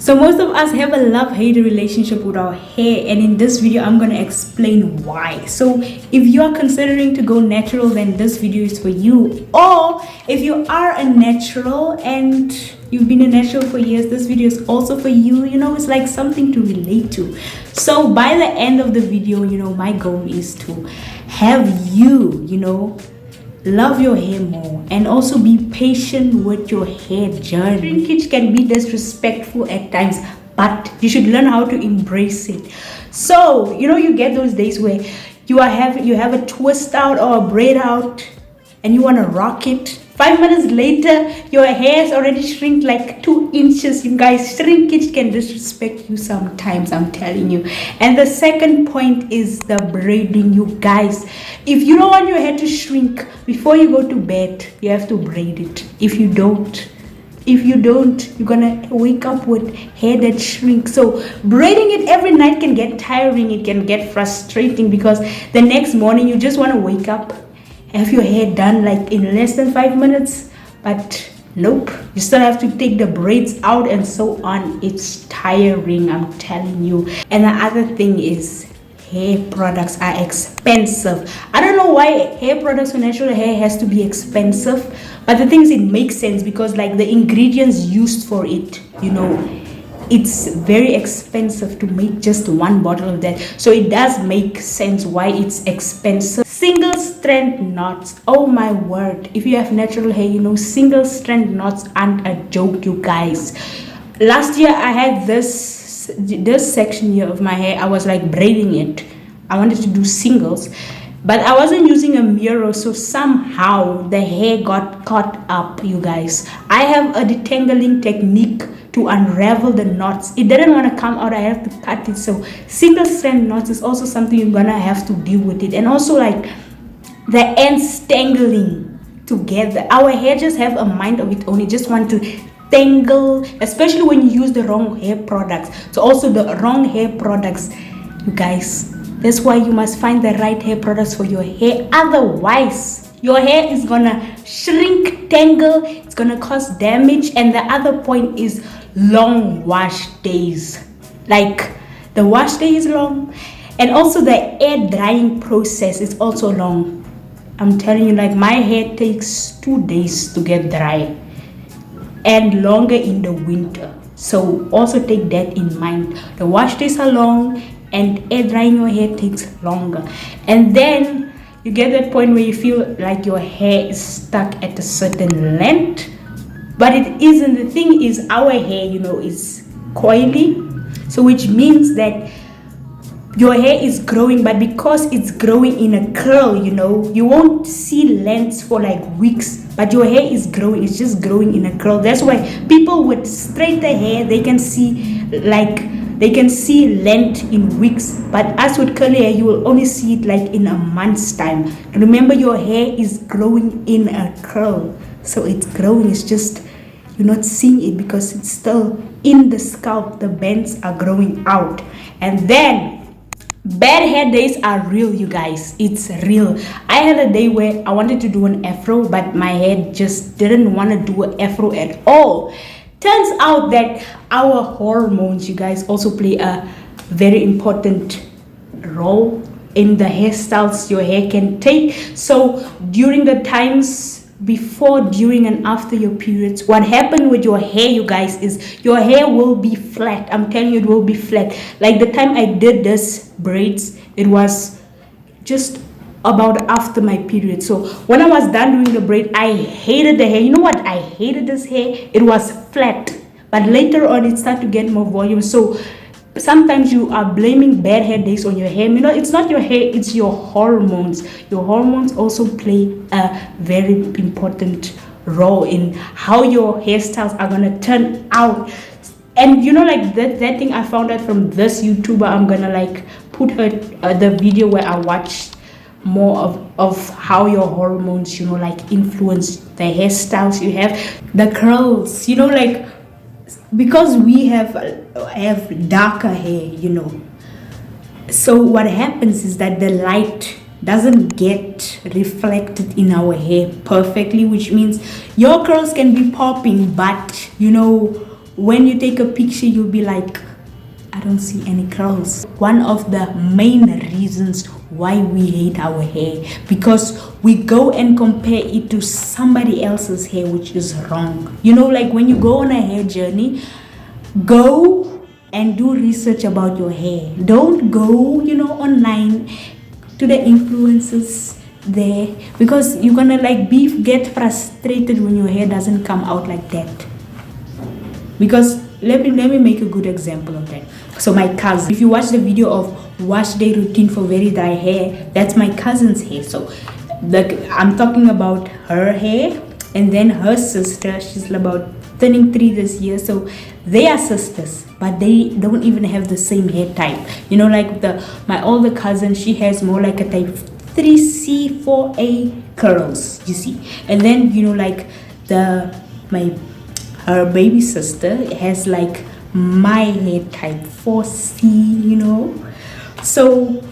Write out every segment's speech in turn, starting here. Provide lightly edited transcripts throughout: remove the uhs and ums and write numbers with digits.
So most of us have a love-hate relationship with our hair, and in this video I'm going to explain why. So if you are considering to go natural, then this video is for you. Or if you are a natural and you've been a natural for years, this video is also for you. You know, it's like something to relate to. So by the end of the video, you know, my goal is to have you, you know, love your hair more and also be patient with your hair journey. Shrinkage can be disrespectful at times, but you should learn how to embrace it. So you know, you get those days where you have a twist out or a braid out and you want to rock it. 5 minutes later, your hair is already shrink like 2 inches. You guys, shrinkage can disrespect you sometimes, I'm telling you. And the second point is the braiding, you guys. If you don't want your hair to shrink, before you go to bed, you have to braid it. If you don't, you're gonna wake up with hair that shrinks. So braiding it every night can get tiring. It can get frustrating because the next morning you just want to wake up, have your hair done like in less than 5 minutes, but nope, you still have to take the braids out and so on. It's tiring, I'm telling you. And the other thing is, hair products are expensive. I don't know why hair products for natural hair has to be expensive, but the thing is, it makes sense because like the ingredients used for it, you know, it's very expensive to make just one bottle of that. So it does make sense why it's expensive. Single strand knots, oh my word, if you have natural hair, you know, single strand knots aren't a joke, you guys. Last year I had this section here of my hair. I was like braiding it. I wanted to do singles, but I wasn't using a mirror, so somehow the hair got caught up, you guys. I have a detangling technique to unravel the knots. It didn't want to come out, I have to cut it. So single strand knots is also something you're gonna have to deal with it. And also like the ends tangling together. Our hair just have a mind of its own. It just want to tangle, especially when you use the wrong hair products. So also the wrong hair products, you guys, that's why you must find the right hair products for your hair. Otherwise your hair is gonna shrink, tangle, it's gonna cause damage. And the other point is long wash days. Like the wash day is long, and also the air drying process is also long. I'm telling you, like my hair takes 2 days to get dry and longer in the winter. So also take that in mind. The wash days are long and air drying your hair takes longer. And then you get that point where you feel like your hair is stuck at a certain length, but it isn't. The thing is, our hair, you know, is coily, so which means that your hair is growing, but because it's growing in a curl, you know, you won't see lengths for like weeks, but your hair is growing, it's just growing in a curl. That's why people with straighter hair, they can see length in weeks, but us with curly hair, you will only see it like in a month's time. Remember, your hair is growing in a curl, so it's growing, it's just you're not seeing it because it's still in the scalp. The bands are growing out. And then bad hair days are real, you guys. It's real. I had a day where I wanted to do an afro, but my hair just didn't want to do an afro at all. Turns out that our hormones, you guys, also play a very important role in the hairstyles your hair can take. So during the times before, during, and after your periods, what happened with your hair, you guys, is your hair will be flat. I'm telling you, it will be flat. Like the time I did this braids, it was just about after my period. So when I was done doing the braid, I hated the hair. You know what? I hated this hair. It was flat, but later on it started to get more volume. So sometimes you are blaming bad hair days on your hair. You know, it's not your hair, it's your hormones. Your hormones also play a very important role in how your hairstyles are gonna turn out. And you know, like that thing I found out from this YouTuber, I'm gonna like put her the video where I watched more of how your hormones, you know, like influence the hairstyles you have, the curls, you know, like because we have darker hair, you know, so what happens is that the light doesn't get reflected in our hair perfectly, which means your curls can be popping, but you know, when you take a picture, you'll be like, I don't see any curls. One of the main reasons why we hate our hair, because we go and compare it to somebody else's hair, which is wrong. You know, like when you go on a hair journey, go and do research about your hair. Don't go, you know, online to the influencers there, because you're gonna like get frustrated when your hair doesn't come out like that. Because let me make a good example of that. So my cousin, if you watch the video of wash day routine for very dry hair, that's my cousin's hair. So I'm talking about her hair, and then her sister, she's about turning 3 this year. So they are sisters, but they don't even have the same hair type. You know, like my older cousin, she has more like a type 3C 4A curls, you see. And then, you know, like her baby sister has like my hair type 4C, you know. So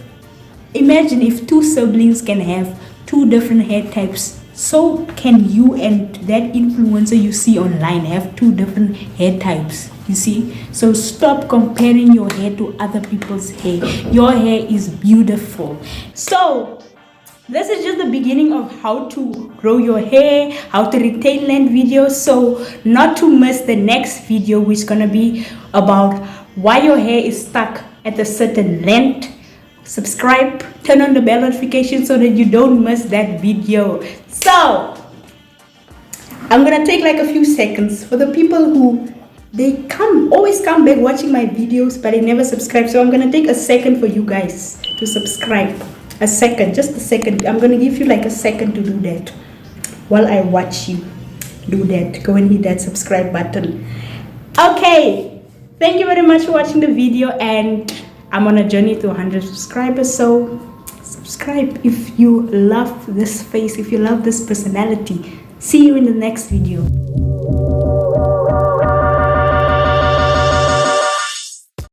imagine if 2 siblings can have 2 different hair types, so can you and that influencer you see online have 2 different hair types, you see. So stop comparing your hair to other people's hair. Your hair is beautiful. So this is just the beginning of how to grow your hair, how to retain length videos. So not to miss the next video, which is gonna be about why your hair is stuck at a certain length. Subscribe, turn on the bell notification so that you don't miss that video. So I'm gonna take like a few seconds for the people who always come back watching my videos but they never subscribe. So I'm gonna take a second for you guys to subscribe. A second, just a second. I'm gonna give you like a second to do that while I watch you do that. Go and hit that subscribe button. Okay, thank you very much for watching the video, and I'm on a journey to 100 subscribers. So subscribe if you love this face, if you love this personality. See you in the next video.